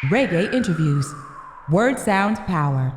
Reggae interviews. Word sound power.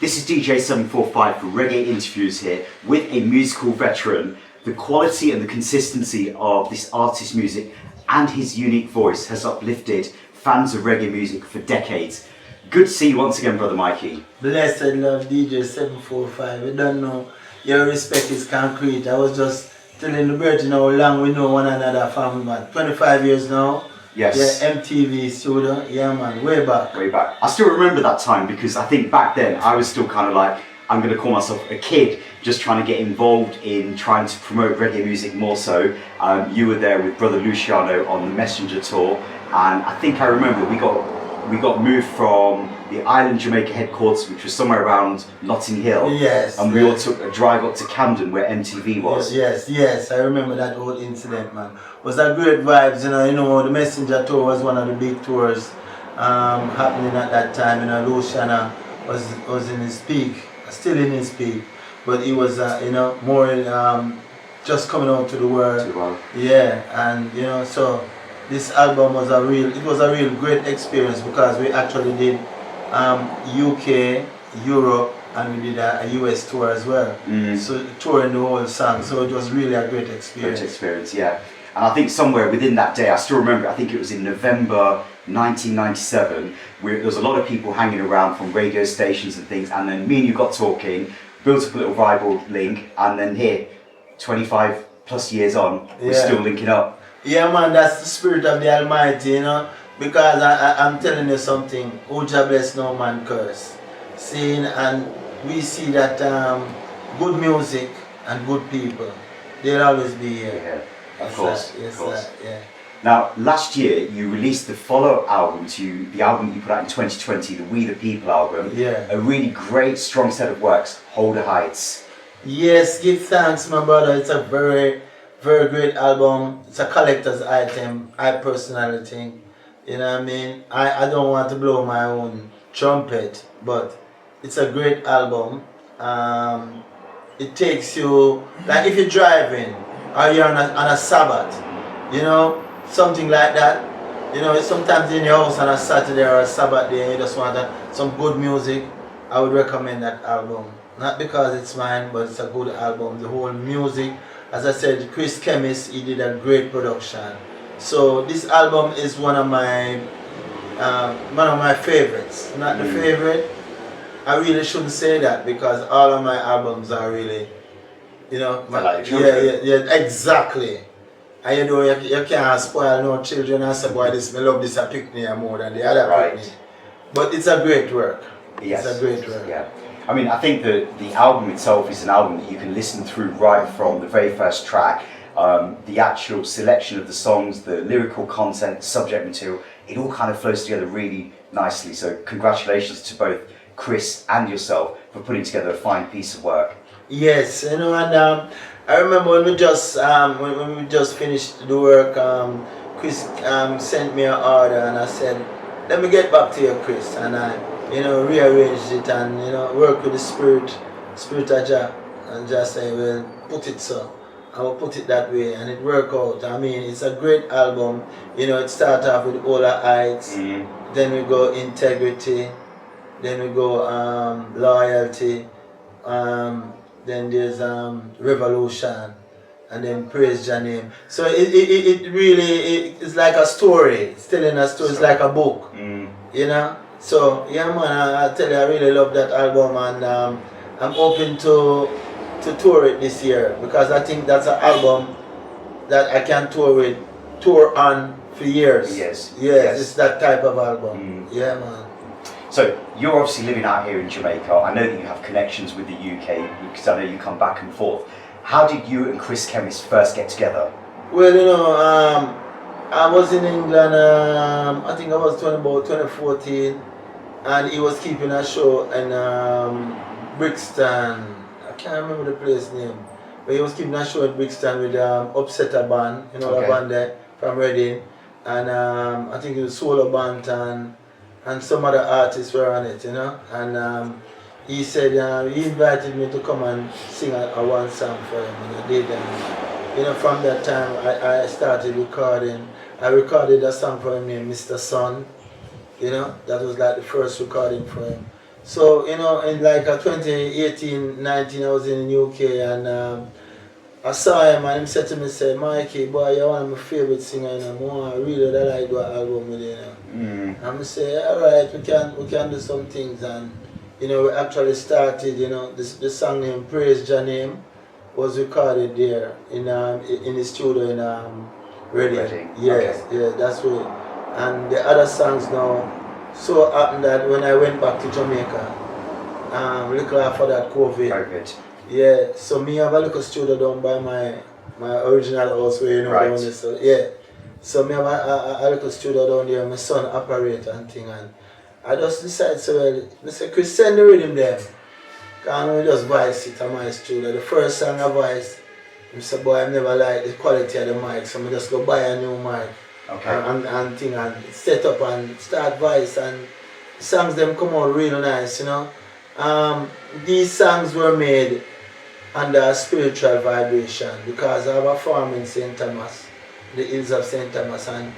This is DJ 745 for Reggae Interviews here with a musical veteran. The quality and the consistency of this artist's music and his unique voice has uplifted fans of reggae music for decades. Good to see you once again, Brother Mikey. Blessed love DJ 745. You don't know, your respect is concrete. I was just telling the bird, how long we know one another from, 25 years now. Yes. Yeah, MTV studio, yeah man, way back. Way back. I still remember that time because I think back then I was still kind of like, I'm going to call myself a kid, just trying to get involved in trying to promote reggae music more so. You were there with Brother Luciano on the Messenger tour, and I think I remember we got moved from the Island Jamaica headquarters, which was somewhere around Notting Hill. Yes. And we all took a drive up to Camden where MTV was. Yes, I remember that whole incident, man. It was a great vibes, you know, the Messenger tour was one of the big tours happening at that time. Luciano was in his peak, still in his peak, but he was, more just coming out to the world. Yeah, and so this album was a real great experience because we actually did UK, Europe, and we did a US tour as well. So touring the whole song, so it was really a great experience. Great experience, yeah. And I think somewhere within that day, I still remember, I think it was in November 1997, there was a lot of people hanging around from radio stations and things, and then me and you got talking, built up a little rival link, and then here, 25 plus years on, we're still linking up. Yeah man, that's the spirit of the Almighty, because I'm telling you something, Uja bless no man curse. Seeing and we see that good music and good people, they'll always be here. Yeah, of course. Yes, of course. yeah. Now, last year you released the follow-up album to the album you put out in 2020, the We the People album. Yeah. A really great, strong set of works, Hold the Heights. Yes, give thanks, my brother. It's a very, very great album. It's a collector's item. I personally think, you know what I mean? I don't want to blow my own trumpet, but it's a great album. It takes you, like if you're driving or you're on a Sabbath, something like that. Sometimes in your house on a Saturday or a Sabbath day and you just want some good music, I would recommend that album. Not because it's mine, but it's a good album. The whole music, as I said, Kris Kemist, he did a great production. So this album is one of my favorites. Not the favorite. I really shouldn't say that because all of my albums are really, yeah, exactly. And you can't spoil no children and say, boy, I love this a picnic more than the other picnic. But it's a great work. Yes. It's a great work. Yeah. I mean, I think that the album itself is an album that you can listen through right from the very first track. The actual selection of the songs, the lyrical content, subject material, it all kind of flows together really nicely. So congratulations to both Kris and yourself for putting together a fine piece of work. Yes, and I remember when we just finished the work, Kris sent me an order and I said, let me get back to you, Kris, and I rearranged it and work with the spirit of Jah, and just say, well, put it so. I will put it that way, and it worked out. I mean, it's a great album. It starts off with All the Heights, then we go Integrity, then we go Loyalty, then there's Revolution, and then Praise Your Name. So it really it's like a story. It's telling a story. It's like a book, So yeah, man, I tell you, I really love that album, and I'm hoping to tour it this year because I think that's an album that I can tour on for years. Yes. It's that type of album. Yeah, man. So you're obviously living out here in Jamaica. I know that you have connections with the UK because I know you come back and forth. How did you and Kris Kemist first get together? Well, I was in England. I think I was about 2014, and he was keeping a show in Brixton. I can't remember the place name, but he was keeping a show in Brixton with Upsetter Band, the band there from Reading, and I think it was Solo Band and some other artists were on it, and he said he invited me to come and sing a one song for him, and I did. And from that time I started recording. I recorded a song for him named Mr. Sun. You know, that was like the first recording for him. So, you know, in like 2018, 19, I was in the UK and I saw him and he said to me, say, Mikey, boy, you're one of my favorite singers, and I really like do an album with you. And I say, alright, we can do some things. And, you know, we actually started, you know, the song named Praise Your Name was recorded there in the studio in Reading. Yes, okay. Yeah, that's right. And the other songs now, so happened that when I went back to Jamaica, little after that COVID. Yeah, so me have a little studio down by my original house where you know down there. So yeah. So me have a little studio down there, my son operate and thing, and I just decided so well, I said, Chris, send the rhythm there. Can't we just voice it at my studio. The first song I voiced, I said, boy, I never liked the quality of the mic, so I just go buy a new mic. Okay. And thing and set up and start voice, and the songs them come out real nice, you know. These songs were made under a spiritual vibration because I have a farm in St. Thomas, the hills of St. Thomas, and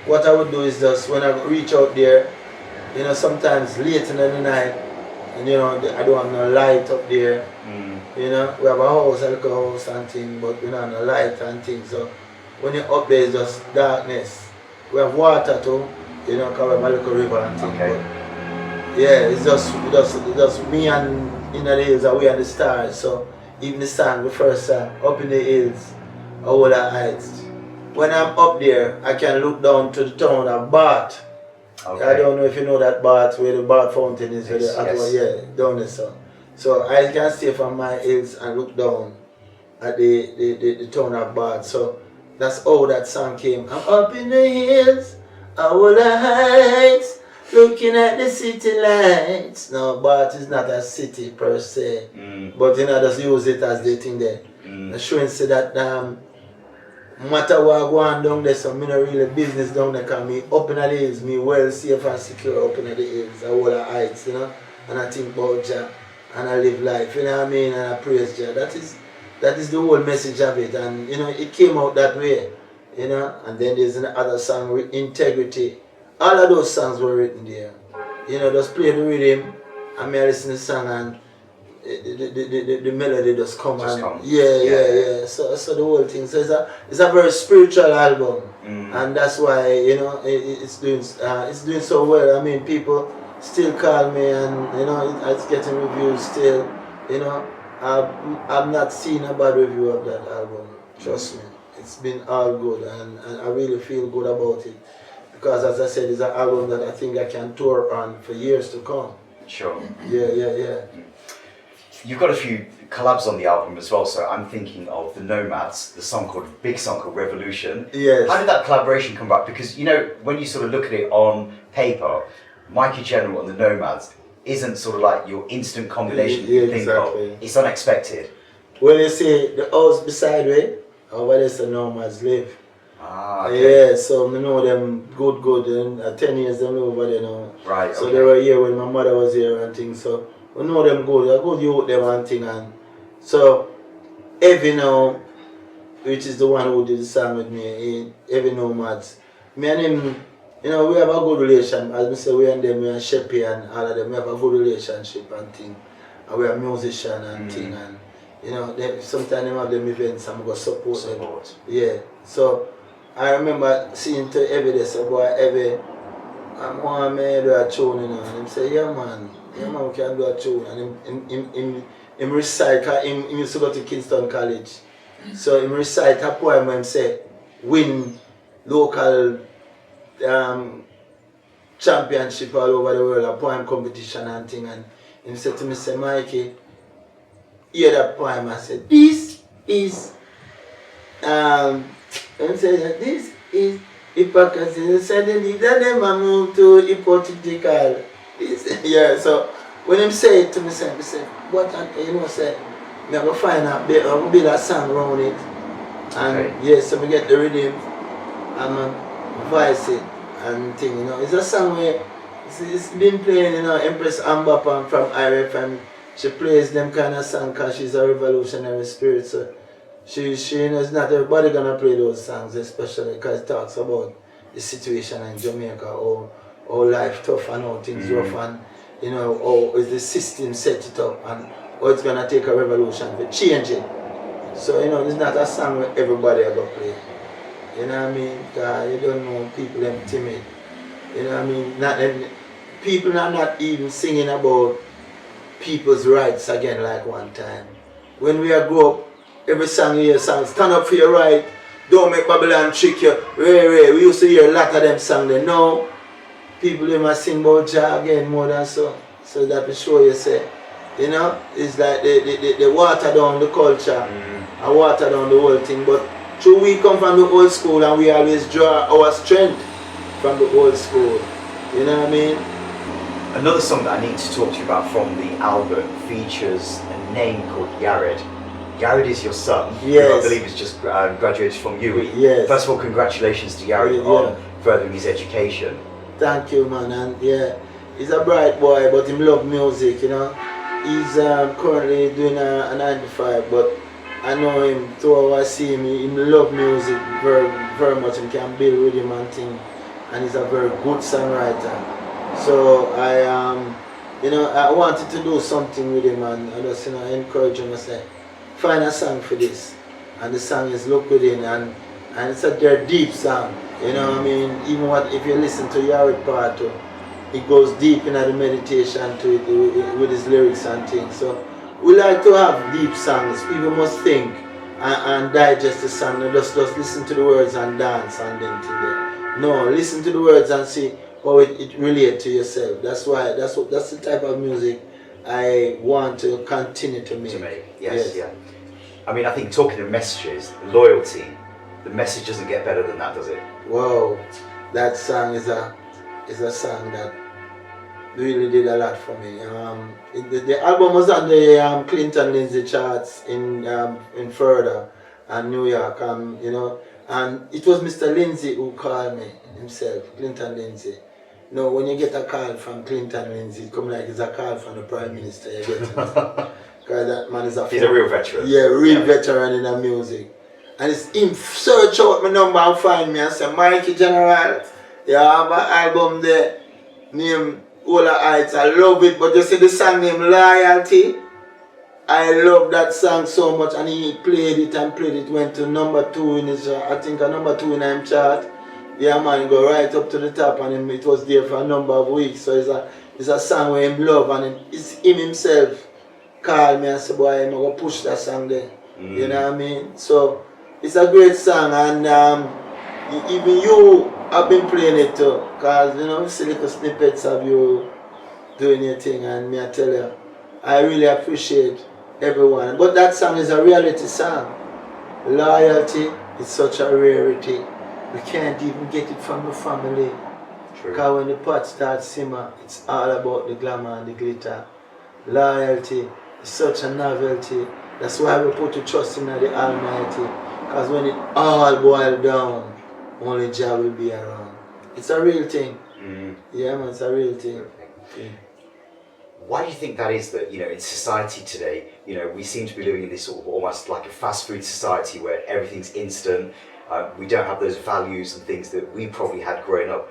what I would do is just when I reach out there, you know, sometimes late in the night, and you know, I don't have no light up there. You know, we have a house, a little house and thing, but we don't have no light and things. So when you're up there, it's just darkness. We have water too, you know, because we have a little river and thing. Okay. But yeah, it's just me and in the hills away at the stars. So even the song, the first song, Up in the Hills, All the Heights. When I'm up there, I can look down to the town of Bath. Okay. I don't know if you know that Bath, where the Bath fountain is. Yes. Yeah, down there. So I can stay from my hills and look down at the town of Bath. So that's how that song came. I'm up in the hills, all the heights, looking at the city lights. No, Bath is not a city per se, but you know, just use it as they think there. Showing say that matter what go on down there, so me no really business down there, because me up in the hills, me well safe and secure up in the hills, all the heights, you know, and I think about Jah, and I live life, you know what I mean, and I praise Jah. That is the whole message of it, and you know, it came out that way, you know, and then there's another song, Integrity. All of those songs were written there. You know, just play the rhythm, and me listen to the song, and the melody just come. Yeah. So the whole thing. So it's a very spiritual album, and that's why, you know, it's doing so well. I mean, people still call me, and you know, it's getting reviews still. You know, I've not seen a bad review of that album. Trust me, it's been all good, and I really feel good about it. Because as I said, it's an album that I think I can tour on for years to come. Sure. Yeah. You've got a few collabs on the album as well, so I'm thinking of the Nomads, big song called Revolution. Yes. How did that collaboration come about? Because, you know, when you sort of look at it on paper, Mikey General and the Nomads isn't sort of like your instant combination you think of. It's unexpected. When you see the house beside me, over there the Nomads live. Okay. Yeah, so I know them good, and 10 years they live over there now. Right, so they were here when my mother was here and things, so we know them good. I go youth them and thing, and so Evie now, which is the one who did the song with me, Evie Nomads, me and him, you know, we have a good relation. As I say, we and them, we are Sheppy and all of them, we have a good relationship and thing, and we are musicians and thing, and you know, sometimes they have them events and we go support them. Yeah, so I remember seeing to Evie, they say, boy, Evie, I want me to do a tune, you know, and he say, yeah man, we can do a tune, and him recite, because him used to go to Kingston College, so him recite a poem and say, win local championship all over the world, a poem competition and thing, and he said to me, say, Mikey, hear that poem, I said, this is, and he said, this is hypocrisy. Suddenly, then I move to hypothetical. Yeah, so when him say it to me, say, what, you know, say, I'm going to find out, I'm build a song around it. And yeah, so we get the rhythm, and voice it, and thing, you know. It's a song where it's been playing, you know, Empress Amber from IRF, and she plays them kind of song because she's a revolutionary spirit. So She knows not everybody gonna play those songs, especially because it talks about the situation in Jamaica, how life tough and how things rough, and you know how is the system set it up and how it's gonna take a revolution to change it. So you know it's not a song where everybody ever play. You know what I mean? Cause you don't know people them timid. You know what I mean? People are not even singing about people's rights again like one time. When we are grow up, every song you hear song, stand up for your right, don't make Babylon trick you. We used to hear a lot of them songs then. Now, people they must sing about Jah again more than so. So that will show you say, you know, it's like they water down the culture and water down the whole thing. But true, we come from the old school and we always draw our strength from the old school. You know what I mean? Another song that I need to talk to you about from the album features a name called Yared. Yared is your son, yes, who I believe has just graduated from UE. Yes. First of all, congratulations to Yared on furthering his education. Thank you, man. And yeah, he's a bright boy, but he love music, you know. He's currently doing a 9 to 5, but I know him, so I see him, he love music very, very much. He can build rhythm and thing, and he's a very good songwriter. So you know, I wanted to do something with him, and I just, you know, encourage him. I say, find a song for this, and the song is Look Within, and it's a very deep song. You know what I mean? Even if you listen to Yared part, it goes deep into the meditation to it with his lyrics and things. So we like to have deep songs. People must think and digest the song. Not just listen to the words and dance and then thing there. No, listen to the words and see how it relates to yourself. That's the type of music I want to continue to make. Yes. I mean, I think talking of messages, loyalty, the message doesn't get better than that, does it? Wow, that song is a song that really did a lot for me. The album was on the Clinton Lindsay charts in Florida and New York, you know, and it was Mr. Lindsay who called me himself, Clinton Lindsay. You know, when you get a call from Clinton Lindsay, it comes like it's a call from the Prime Minister. You get it? Because that man is he's a real veteran. Yeah, real veteran in the music. And it's him search out my number and find me and say, Mikey General, you have an album there named Ola Heights. I love it, but you see the song named Loyalty. I love that song so much, and he played it, went to number 2 in his, I think a number 2 in his chart. Yeah man, go right up to the top, and it was there for a number of weeks. So it's a song where him love, and it's him himself called me and said, boy, I'm going to push that song there. You know what I mean? So it's a great song, and even you have been playing it too, because you know, see little snippets of you doing your thing, and me I tell you, I really appreciate everyone. But that song is a reality song. Loyalty is such a rarity. We can't even get it from the family. Because when the pot starts simmer, it's all about the glamour and the glitter. Loyalty is such a novelty. That's why we put the trust in the Almighty. Because when it all boils down, only Jah will be around. It's a real thing. Yeah man, it's a real thing. Yeah. Why do you think that is, that, you know, in society today, you know, we seem to be living in this sort of almost like a fast food society where everything's instant, we don't have those values and things that we probably had growing up.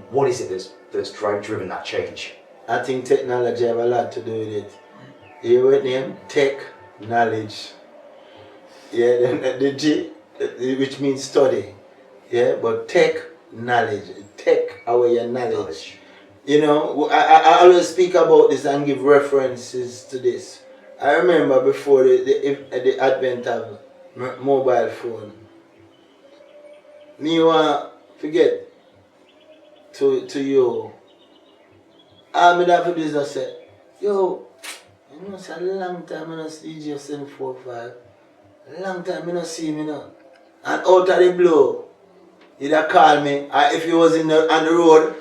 What is it that's driven that change? I think technology have a lot to do with it. You hear what name? Tech, knowledge. Yeah, the G, which means study. Yeah, but tech, knowledge. Tech, our knowledge. You know, I always speak about this and give references to this. I remember before the advent of mobile phone, me want forget to you. I made that business say, yo, you know, it's a long time I don't see DJ 745. A long time I don't see me now. And out of the blue, he'd have called me. If he was on the road,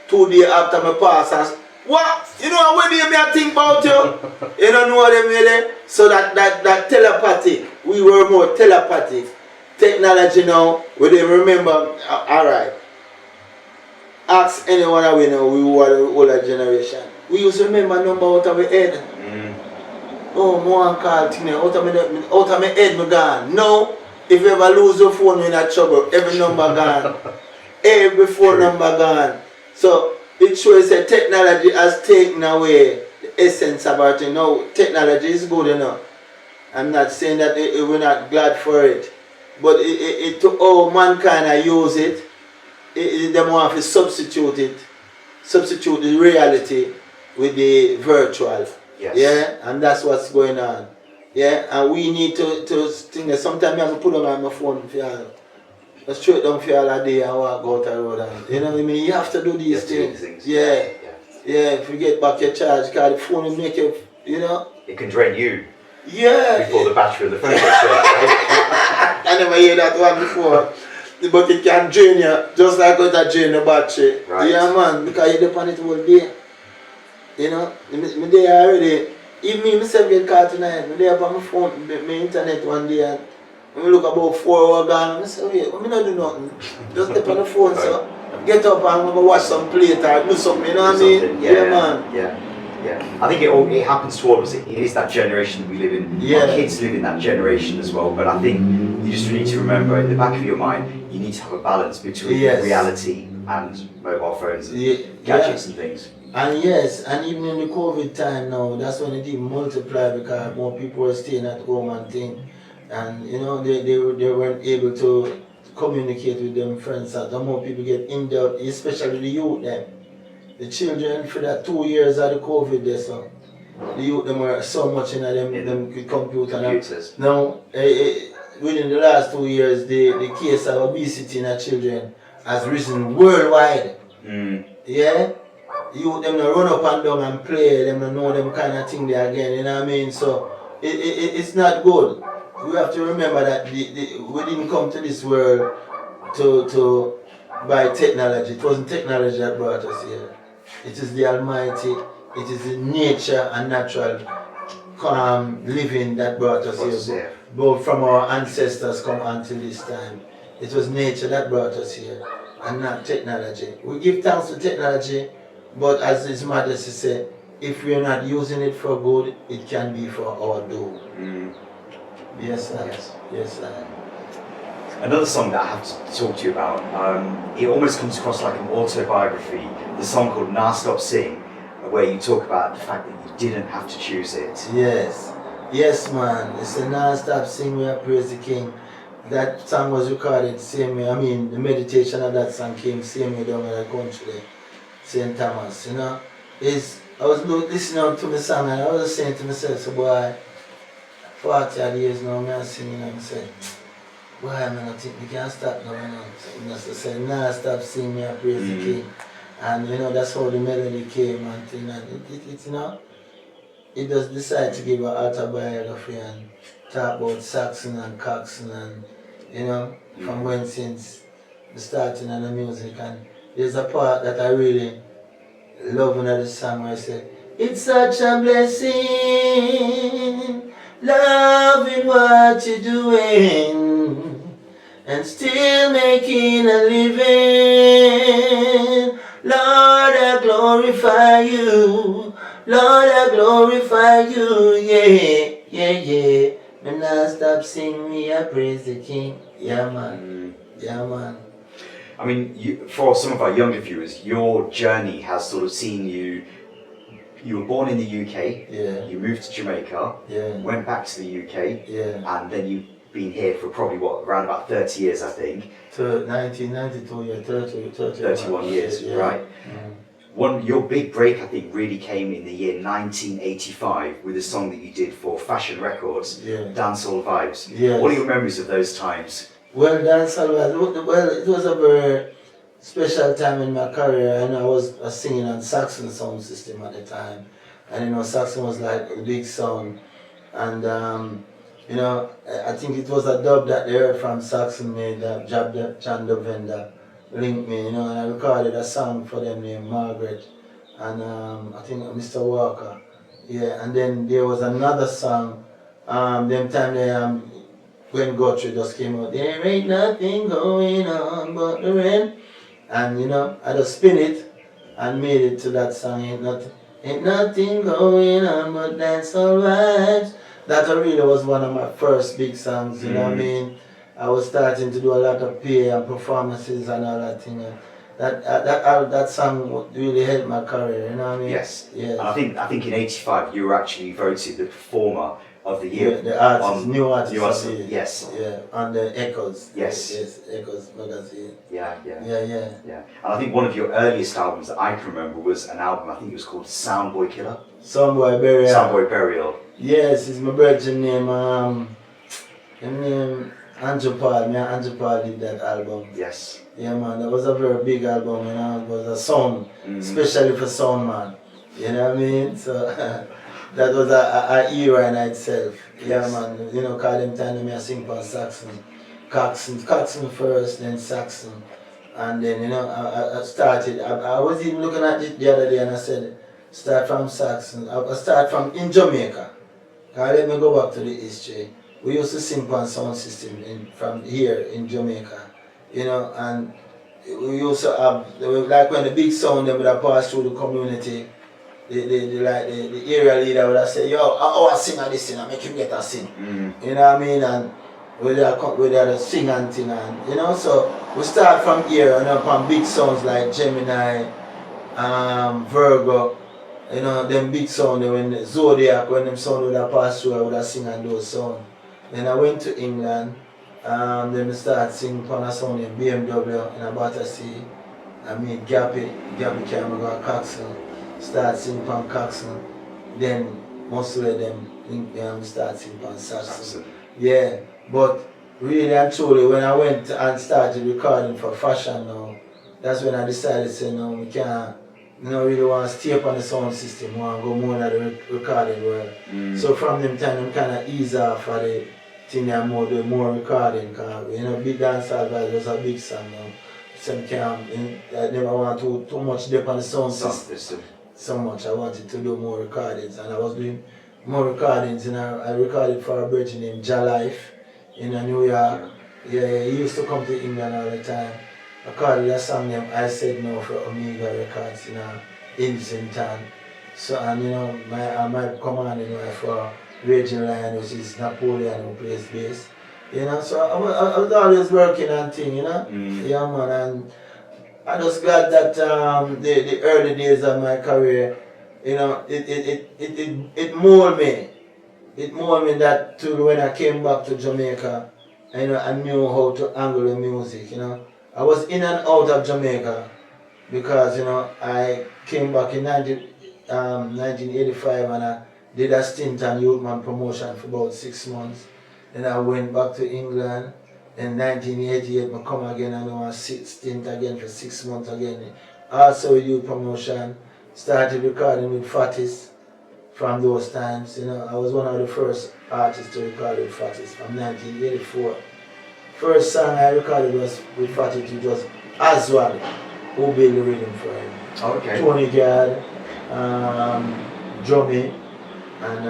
2 days after my pass, and what? You know what do you mean I think about you? You don't know what I mean? So that telepathic, we were more telepathic. Technology now, we didn't remember, alright. Ask anyone that we know, we were the older generation. We used to remember number out of our head. Oh, more call thing out of my head, me gone. No, if you ever lose your phone, you're in trouble. Every number gone. Every phone number gone. So it shows that technology has taken away the essence about it. No, technology is good enough. I'm not saying that we're not glad for it. But it to how mankind use it, they want to substitute the reality with the virtual. Yes. Yeah, and that's what's going on. Yeah, and we need to think that sometimes I have to put on my phone for you, straight down for all day and walk out the road. And, you know what I mean? You have to do these things. Yeah. If you get back your charge, because the phone will make you, you know. It can drain you. Yeah. Before the battery of the phone gets drained, right? I never hear that one before. But it can drain you, just like how that drain the battery. Right. Yeah, man, because you depend on it all day. You know, me there already. Even me myself get caught tonight. Me there on my phone, my internet one day, and I look about 4 hours gone. I say, wait, I'm not do nothing. Just step on the phone, so get up and I'm gonna watch some play or do something. You know what I mean? Yeah, man. Yeah. I think it happens to all of us. It is that generation we live in. Yeah. Our kids live in that generation as well. But I think you just need to remember in the back of your mind, you need to have a balance between reality and mobile phones and gadgets and things. And yes, and even in the COVID time now, that's when it even multiplied because more people were staying at home and things. And you know, they weren't able to communicate with them friends. So the more people get in there, especially the youth them. The children for that 2 years of the COVID there, so the youth them were so much in them computers. Now, within the last 2 years, the case of obesity in our children has risen worldwide. Yeah? You them run up and down and play, them know them kind of thing there again, you know what I mean? So it's not good. We have to remember that we didn't come to this world to by technology. It wasn't technology that brought us here. It is the Almighty, it is the nature and natural living that brought us here. Both from our ancestors come until this time. It was nature that brought us here and not technology. We give thanks to technology. But as His Majesty said, if we are not using it for good, it can be for our doom. Yes, sir. Yes, sir. Another song that I have to talk to you about, it almost comes across like an autobiography, the song called Nah Stop Sing, where you talk about the fact that you didn't have to choose it. Yes, man. It's a Nah Stop Sing, we praise the King. That song was recorded same way, the meditation of that song came same way down in the country there. St. Thomas, you know, I was listening to my song and I was saying to myself, so boy, 40 years now, I'm singing and I said, boy, I think we can't stop now, you know. So I said, nah, stop singing, I praise the King. And you know, that's how the melody came and thing. And it you know, it just decided to give an autobiography and talk about Saxon and Coxsone and, you know, from when since the starting of the music. And there's a part that I really love in the song where I say, it's such a blessing, loving what you're doing, and still making a living. Lord, I glorify you. Lord, I glorify you. Yeah. When I stop singing, me, I praise the King. Yeah, man. I mean, for some of our younger viewers, your journey has sort of seen you were born in the UK, you moved to Jamaica, went back to the UK, and then you've been here for probably, around about 30 years, I think. To 1992, 31 years, right. Your big break, I think, really came in the year 1985 with a song that you did for Fashion Records, Dancehall Vibes. What are your memories of those times? Well, Dancehall Vibes, it was a very special time in my career. I was singing on Saxon sound system at the time. And you know, Saxon was like a big sound. And you know, I think it was a dub that they heard from Saxon made that John the Vendor linked me, you know, and I recorded a song for them named Margaret and I think Mr. Walker. And then there was another song, them time they when Guthrie just came out, there ain't nothing going on but the rain. And you know, I just spin it and made it to that song, ain't Ain't nothing going on but dancehall vibes. That really was one of my first big songs, you know what I mean? I was starting to do a lot of PA and performances and all that thing. That song really helped my career, you know what I mean? Yes. Yes. And I think in '85 you were actually voted the performer of the year. Yeah, the artist, new artist of the year. Yes. Yeah, on the Echoes. Yes. Yes, Echoes magazine. Yeah. Yeah. And I think one of your earliest albums that I can remember was an album, I think it was called Soundboy Killer. Soundboy Burial. Soundboy Burial. Yes, it's my brother's name. His name Andrew Paul. Me and Andrew Paul did that album. Yes. Yeah, man, that was a very big album, you know. It was a sound, especially for sound, man. You know what I mean? So that was a era in itself. Yeah, Yes. man. You know, call them time me I sing for Saxon. Coxsone first, then Saxon. And then, you know, I started, I was even looking at it the other day and I said, start from Saxon. I start from in Jamaica. Let me go back to the history. We used to sing on sound system from here in Jamaica. You know, and we used to have, like when the big sound they would have passed through the community, the area leader would have said, yo, I sing this thing, I make him get a sing. You know what I mean? And we had sing and thing, and you know, so we start from here, you know, from big sounds like Gemini, Virgo, you know, them big sound, when Zodiac, when them sound would have passed through, I would have sing and those sound. Then I went to England. Then I started singing on a song in BMW in a Battersea. I mean Gappy came and got Coxsone. Start singing on Coxsone. Then most of them start singing on Saxon. Yeah, but really and truly when I went and started recording for fashion now, that's when I decided to say no, we can't, you know, really want to stay up on the sound system, we want to go more in the recording world. So from them time I'm kind of ease off for the thing I'm doing more recording, because you know, Big Dancehall Vibes was a big song now. Some I never want to too much dip on the sound system. So much I wanted to do more recordings, and I was doing more recordings, and I recorded for a virgin named Life in New York. Yeah, he used to come to England all the time. I recorded a song named I Said No for Omega Records in Islington. So, and you know, my commanding wife for Raging Lion, which is Napoleon, who plays bass. You know, so I was always working on things, you know. Yeah, man, and I just glad that the early days of my career, you know, it molded me. It molded me that till when I came back to Jamaica, you know, I knew how to angle the music, you know. I was in and out of Jamaica because, you know, I came back in 1985 and I did a stint on Youthman promotion for about 6 months. Then I went back to England. In 1988, I come again and I stint again for 6 months again. Also with youth promotion. Started recording with Fatis from those times. You know, I was one of the first artists to record with Fatis from 1984. First song I recorded was with Fatis, it was Aswad, who built the rhythm for him. Okay. Tony Gad, Drummy, and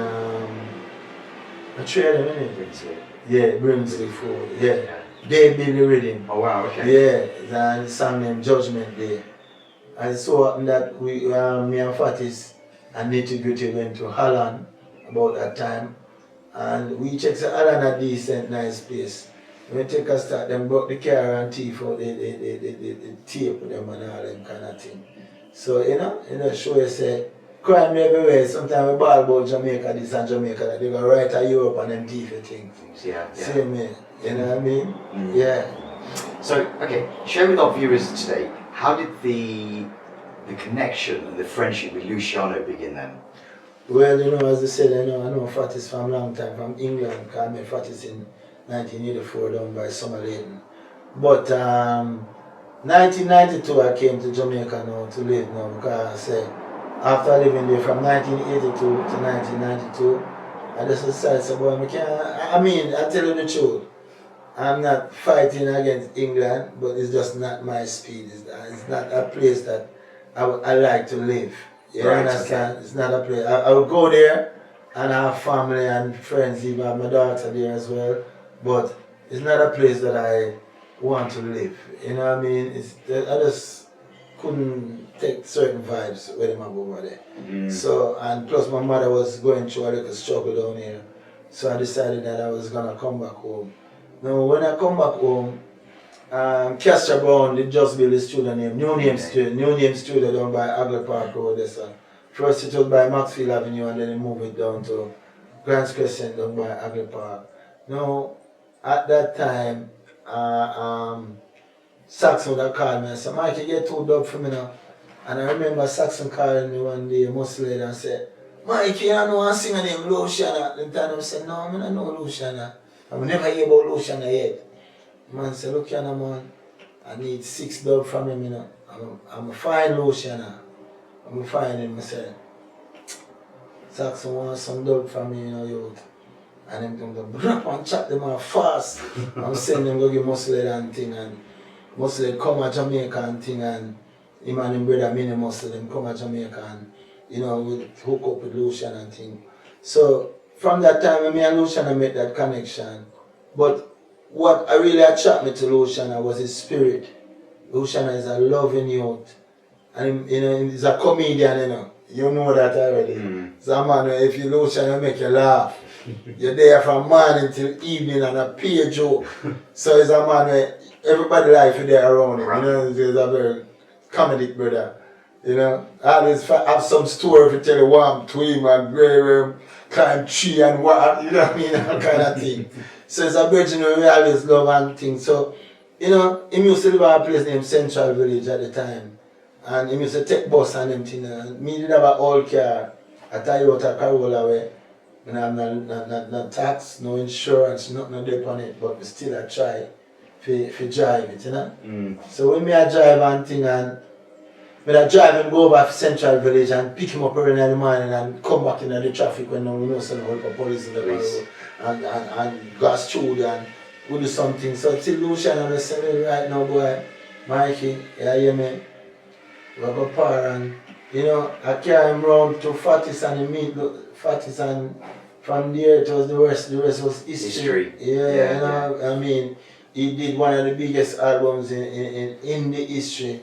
a trader, innit? Yeah, Brimsley Ford, yeah. They built the rhythm. Oh wow, okay. Yeah, and the song named Judgment Day. And so happened that me and Fatis and Nitty Gritty went to Holland about that time. And we checked the Holland a decent, nice place. When we take a start, them broke the car and thief out the tape with them and all them kind of thing. So, you know, show you say, crime everywhere. Sometimes we ball about Jamaica, this and Jamaica, that they go right to Europe and them thief things. Yeah. Same me, you know what I mean? Yeah. So, okay, share with our viewers today, how did the connection and the friendship with Luciano begin then? Well, you know, as I said, I know Fatis from a long time, from England, because I met Fatis in 1984 down by Summer Leighton. But 1992 I came to Jamaica now to live now, because I say, after living there from 1982 to 1992, I just decided, so, boy, I tell you the truth, I'm not fighting against England, but it's just not my speed. It's not a place that I like to live. You understand? Okay. It's not a place. I would go there and have family and friends, even have my daughter there as well, but it's not a place that I want to live. You know what I mean? couldn't take certain vibes with him over there. So, and plus my mother was going through a little struggle down here. So I decided that I was gonna come back home. Now when I come back home, Castor Brown did just build a studio name, New Name Studio down by Agler Park Road there, so. First it was by Maxfield Avenue and then they moved it down to Grants Crescent down by Agler Park. Now, at that time, Saxon would have called me and said, Mikey, get 2 dub for me now. And I remember Saxon calling me one day, most lady, and said, Mikey, I know I sing a name Luciano. At the time I said, no, I don't know Luciano. I've never heard about Luciano yet. The man said, look here, man, I need 6 dub from him, you know. I'm a fine Luciano. I'm fine him, I said, Saxon wants some dub from me, you know, youth. And them come to rap and chat them out fast. I'm saying them go give Muscle and thing, and Muscle come to Jamaica and thing, and him and him brother Mini Muscle them come to Jamaica and, you know, we hook up with Lucian and thing. So from that time me and Lucian made that connection. But what I really attracted me to Lucian was his spirit. Lucian is a loving youth. And you know, he's a comedian, you know. You know that already. So man, if you Lucian, you make you laugh. You're there from morning till evening and a pay joke. So it's a man where everybody life is there around him. You know, he's a very comedic brother. You know, I always have some story to tell you one to him and where climb tree and what, you know what I mean, that kind of thing. So it's a virgin we always love and things. So, you know, he used to live at a place named Central Village at the time. And he used to take bus and them thing. And me did have an old car, a Toyota Corolla where I have no tax, no insurance, nothing there on it, but still I try to drive it, you know. So when I drive and thing, and when I drive and go over to Central Village and pick him up early in the morning and come back in the traffic when we know some help of police in the road and gas through and we do something. So till Luciano was saying, right now boy, Mikey, yeah, you hear me? We have a par and you know, I carry him round to Fatis and he meet Fatis and from there it was the rest was history. Yeah, you know, I mean, he did one of the biggest albums in the history.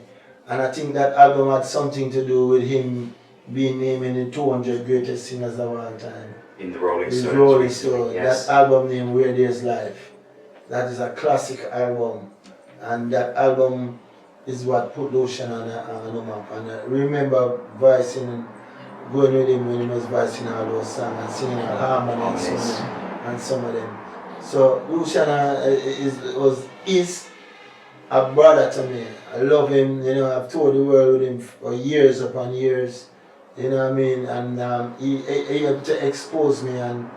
And I think that album had something to do with him being named in the 200 greatest singers of all time. In the Rolling Stones. Rolling Stones. Yes. That album named Where There's Life. That is a classic album. And that album is what put Lucian on the map. And I remember going with him when he was voicing all those songs and singing all harmony and some of them. So Lucian is a brother to me. I love him, you know, I've toured the world with him for years upon years, you know what I mean, and he able to expose me and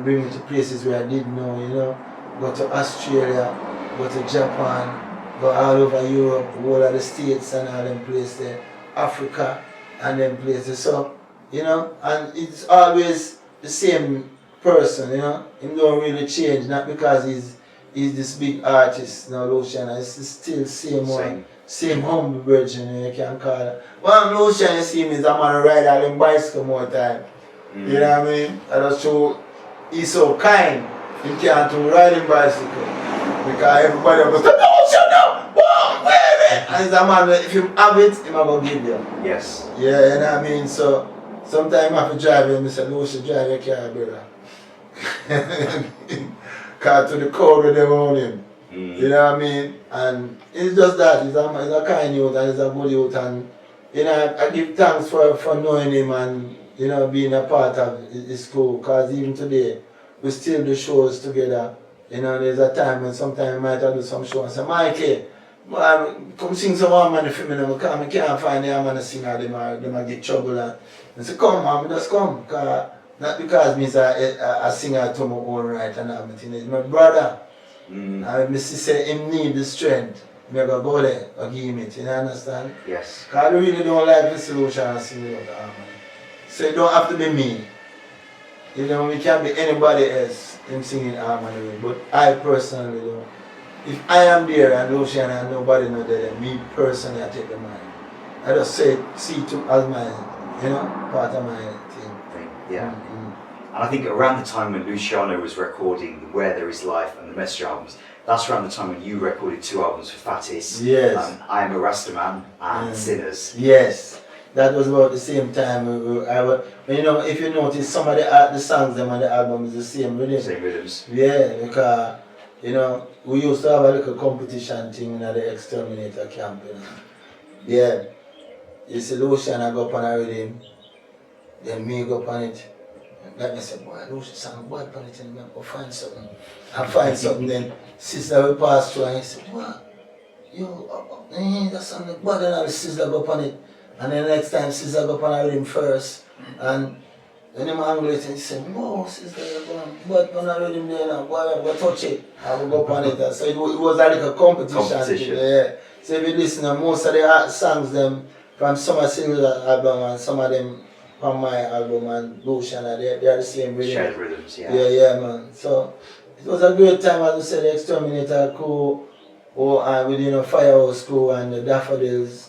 bring me to places where I didn't know, you know, go to Australia, go to Japan, go all over Europe, all of the States and all them places there, Africa and them places, so, you know, and it's always the same person, you know, he don't really change, not because he's this big artist now, Luciano. It's still same humble virgin, you can call it. One Luciano you see me is a man who ride on bicycle more time. You know what I mean? And that's true. He's so kind. He can't ride in bicycle. Because everybody will go, Luciano! Whoa, baby! And he's a man where if you have it, he's going to give you. Yes. Yeah, you know what I mean? So sometimes I have to drive him, I say, Luciano, drive your car, brother. Cause to the crowd with them on him. You know what I mean? And it's just that, he's a kind youth and he's a good youth and you know, I give thanks for knowing him and you know, being a part of his school, because even today we still do shows together. You know, there's a time when sometimes we might have do some show and say, Mikey, man, come sing some harmony for me now, because I can't find the harmony singer, they get trouble and say, come man, just come. Not because me a singer to my own right and everything. It's my brother. And I say him need the strength. I go there and give him it. You understand? Yes. Because I really don't like the solution and sing without the harmony. So it don't have to be me. You know, we can't be anybody else in singing harmony. But I personally don't. If I am there and Luciano and nobody know that, me personally I take the mic. I just see it as my, you know, part of my thing. Yeah. And I think around the time when Luciano was recording Where There Is Life and the Messenger albums, that's around the time when you recorded 2 albums for Fatis. Yes. I Am a Rastaman and Sinners. Yes. That was about the same time. You know, if you notice, some of the songs them on the album is the same rhythm. Same rhythms. Yeah, because, you know, we used to have a little competition thing in the Xterminator camp, you know. Yeah. You see Luciano go up on a rhythm, then me go up on it. Like I said, boy, Luciano, boy, up on it, and go find something. I find something, then sister will pass through and he said, what? Yo, that song, boy, then the sister go up on it. And then the next time, sister go up on a rhythm first. And then him angle it and he said, whoa, sister, you're going, but on a rhythm there now, boy, go touch it. I will go up on it. So it was like a competition. Yeah. So if you listen to most of the songs, them from some of Silver's album and some of them from my album and Luciano, they are the same rhythm. Shared rhythms, yeah. Yeah, man. So it was a great time, as I said, the Xterminator crew, within a Firehouse crew and the Daffodils.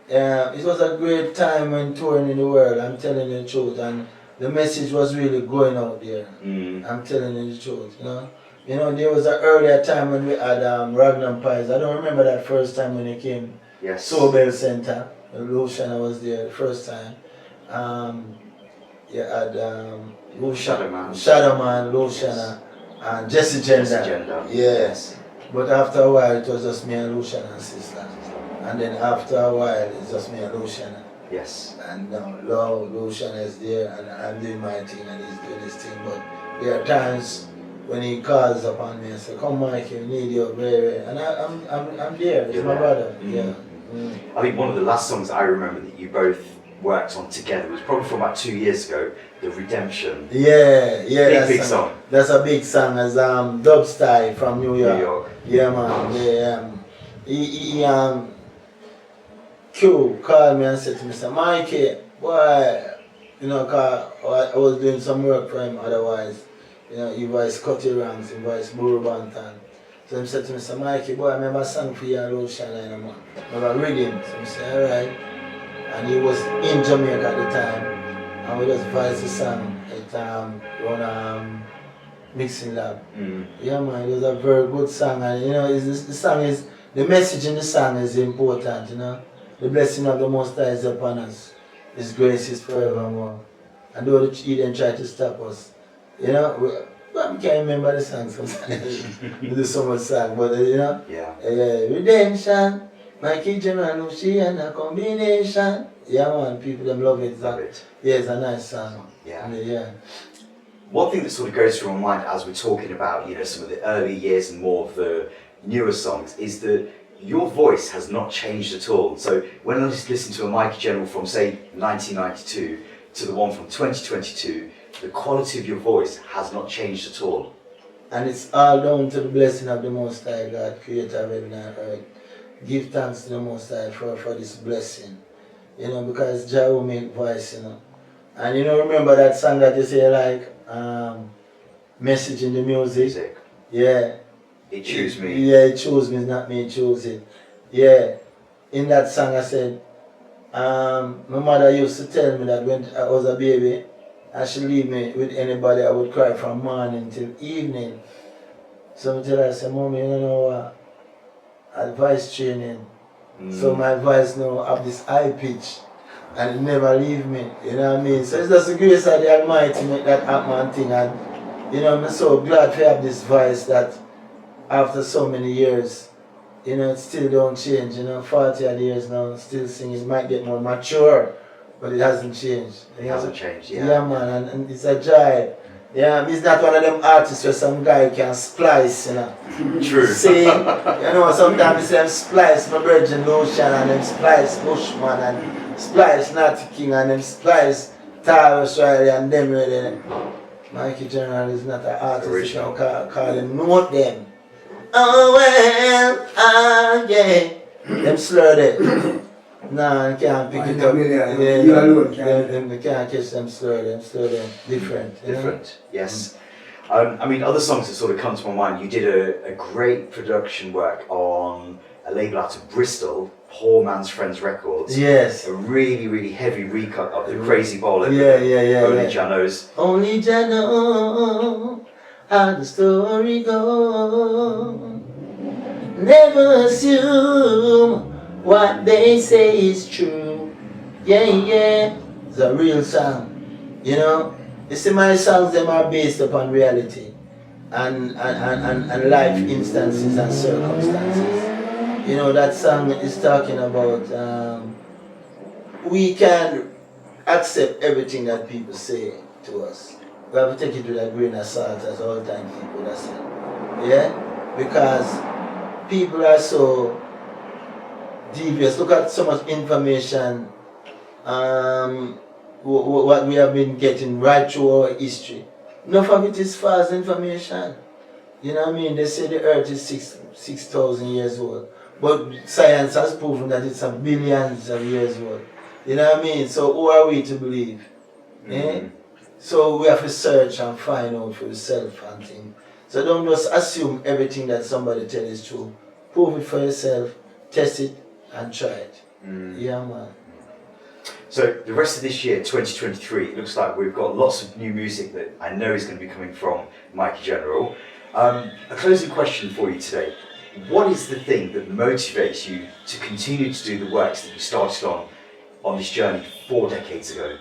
It was a great time when touring in the world, I'm telling you the truth, and the message was really going out there. I'm telling you the truth, you know. You know, there was an earlier time when we had Ragnam Pies. I don't remember that first time when he came. Yes. Sobel Center. Luciano was there the first time. You had Shadowman, Luciano, and Jesse Gender. Yes. But after a while, it was just me and Luciano and sister. And then after a while, it's just me and Luciano. Yes. And now Luciano is there, and I'm doing my thing, and he's doing his thing. But there are times when he calls upon me and says, "Come, Mikey, we need you, baby," and I'm there. He's my brother. Yeah. I think one of the last songs I remember that you both worked on together was probably from about 2 years ago, The Redemption. Yeah. Big song. That's a big song. As Dub Style from New York. Yeah, man. He Q called me and said to me, "Mr. Mikey, boy, you know, cause I was doing some work for him otherwise. You know, he voiced Cutty Ranks, he voiced Buru Bantan. So he said to me, Mr. Mikey, boy, I remember a song for you and Luciano, and I remember reading. So I said, alright. And he was in Jamaica at the time. And we just voiced the song at mixing lab. Yeah, man, it was a very good song. And you know, the message in the song is important, you know. The blessing of the Most High is upon us. His grace is forevermore. And though he didn't try to stop us, you know, I can't remember the song sometimes. We do so much song, but you know, Redemption, Mikey General, Luciano combination. Yeah, man, people them love it. Love it. Yeah, it's a nice song. Yeah. One thing that sort of goes through my mind as we're talking about, you know, some of the early years and more of the newer songs is that your voice has not changed at all. So when I listen to a Mikey General from, say, 1992 to the one from 2022, the quality of your voice has not changed at all. And it's all down to the blessing of the Most High God, creator of heaven and earth. Give thanks to the Most High for this blessing. You know, because Jah will make voice, you know. And you know, remember that song that you say, like, message in the music? Yeah. It chose me. Yeah, it chose me, not me choose it. Yeah. In that song I said, my mother used to tell me that when I was a baby, and she leave me with anybody, I would cry from morning till evening. So I tell her, I said, Mommy, you know what? Voice training. So my voice now have this high pitch and it never leave me. You know what I mean? So it's just the grace of the Almighty make that happen thing, and you know, I'm so glad to have this voice that after so many years, you know, it still don't change, you know, 40 odd years now, still singing, it might get more mature, but it hasn't changed. It hasn't changed, yeah. Yeah, man, and it's a joy. Yeah, he's not one of them artists where some guy can splice, you know. True. See, you know, sometimes they say them splice my Virgin Luciano and them splice Bushman and splice Natty King and them splice Tyrus Riley and them really. Mikey General is not an artist, you can call him, note them. Oh well, yeah. Them slur there. Nah, you can't pick it up. You alone can't. You can't catch them slur them different. Different, yes. I mean, other songs that sort of come to my mind, you did a great production work on a label out of Bristol, Poor Man's Friends Records. Yes. A really, really heavy recut of the Crazy Bowler. Yeah. Only Jah knows. Only Jah knows how the story goes. Never assume what they say is true. Yeah, yeah. It's a real song. You know? You see, my songs, them are based upon reality and life instances and circumstances. You know, that song is talking about we can accept everything that people say to us. We have to take it with a grain of salt, as all time people that say. Yeah? Because people are so devious. Look at so much information, what we have been getting right through our history. Enough of it is false information. You know what I mean? They say the earth is 6,000 years old. But science has proven that it's a billions of years old. You know what I mean? So who are we to believe? Eh? So we have to search and find out for yourself and things. So don't just assume everything that somebody tells is true. Prove it for yourself, test it, and try it. Yeah, man. So the rest of this year, 2023, it looks like we've got lots of new music that I know is going to be coming from Mikey General. A closing question for you today. What is the thing that motivates you to continue to do the works that you started on this journey 4 decades ago?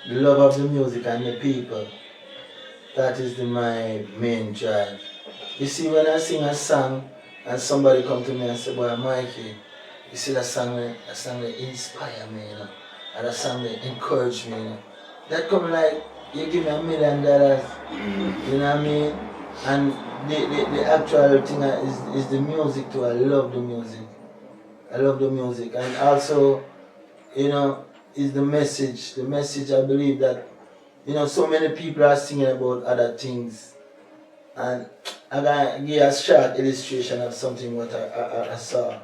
The love of the music and the people. That is my main drive. You see, when I sing a song and somebody come to me and say, boy, Mikey, you see that song that inspire me, you know, and that song that encourage me, you know. That come like, you give me $1 million, you know what I mean? And the actual thing is the music too. I love the music. I love the music. And also, you know, is the message. The message, I believe that, you know, so many people are singing about other things. And I'm going to give a short illustration of something what I saw.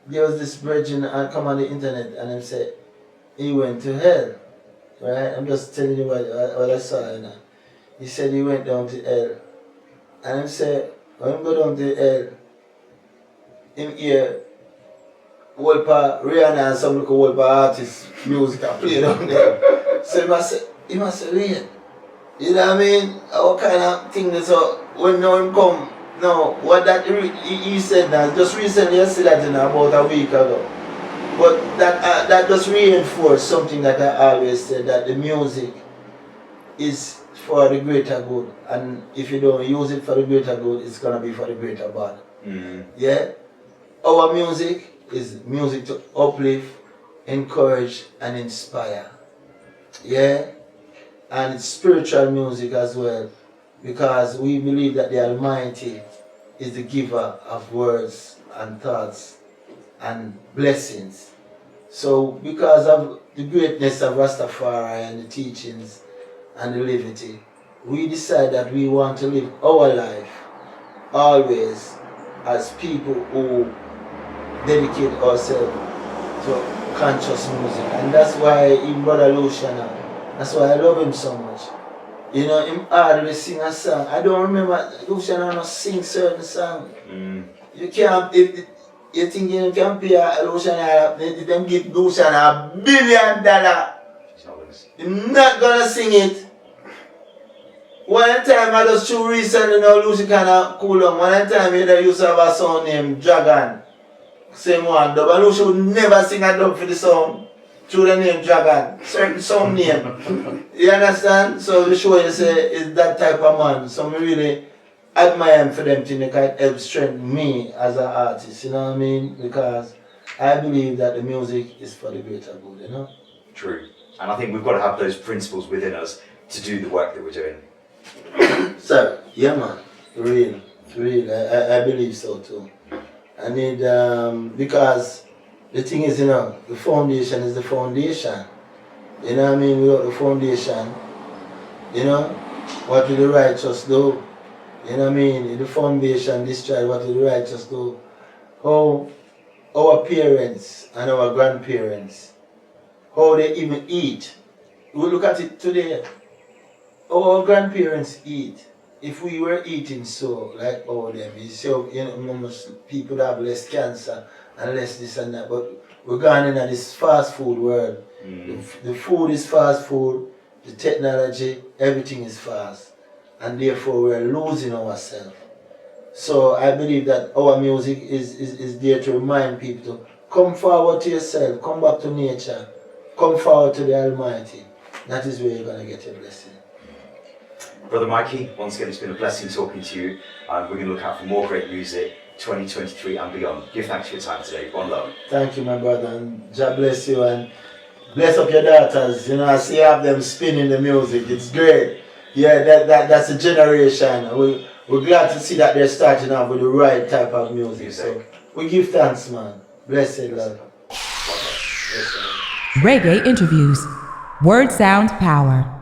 There was this virgin I come on the internet and he said, he went to hell. Right? I'm just telling you what I saw, you know. He said he went down to hell. And he said, when he go down to hell, him hear Rihanna and some local artist music are played down there. So he must say, wait. You know what I mean? What kind of thing is so when now him come, no, what that he said now, just recently I said that in about a week ago. But that just reinforced something that I always said, that the music is for the greater good, and if you don't use it for the greater good, it's gonna be for the greater bad. Yeah? Our music is music to uplift, encourage, and inspire. Yeah? And it's spiritual music as well, because we believe that the Almighty is the giver of words and thoughts and blessings. So because of the greatness of Rastafari and the teachings and the liberty, we decide that we want to live our life always as people who dedicate ourselves to conscious music. And that's why in Brother Luciano, that's why I love him so much. You know, him hardly sing a song. I don't remember Luciano not sing certain songs. You can't, if you think you can pay Luciano, them give Luciano $1 billion. He's not gonna sing it. One time I just too recently now Lucy kinda cool down. One time he used to have a song named Dragon. Same one dub. And Lucy would never sing a dub for the song through the name Dragon. Certain song name. You understand? So the show you say is that type of man. So I really admire him for them things that can help strengthen me as an artist, you know what I mean? Because I believe that the music is for the greater good, you know? True. And I think we've got to have those principles within us to do the work that we're doing. So, yeah man, real. I believe so too. I need, because the thing is, you know, the foundation is the foundation. You know what I mean? Without the foundation, you know, what will the righteous do? You know what I mean? If the foundation destroyed, what will the righteous do? How our parents and our grandparents, how they even eat. We look at it today. Our grandparents eat. If we were eating so, like all them, you see, you know, people that have less cancer and less this and that, but we're going into this fast food world. The food is fast food, the technology, everything is fast. And therefore we're losing ourselves. So I believe that our music is there to remind people to come forward to yourself, come back to nature, come forward to the Almighty. That is where you're going to get your blessing. Brother Mikey, once again it's been a blessing talking to you. We're going to look out for more great music 2023 and beyond. Give thanks for your time today. One love. Thank you, my brother, and God bless you and bless up your daughters. You know, I see you have them spinning the music. It's great. Yeah, that's a generation. We're glad to see that they're starting off with the right type of music. So we give thanks, man. Blessed love. Reggae interviews. Word sound power.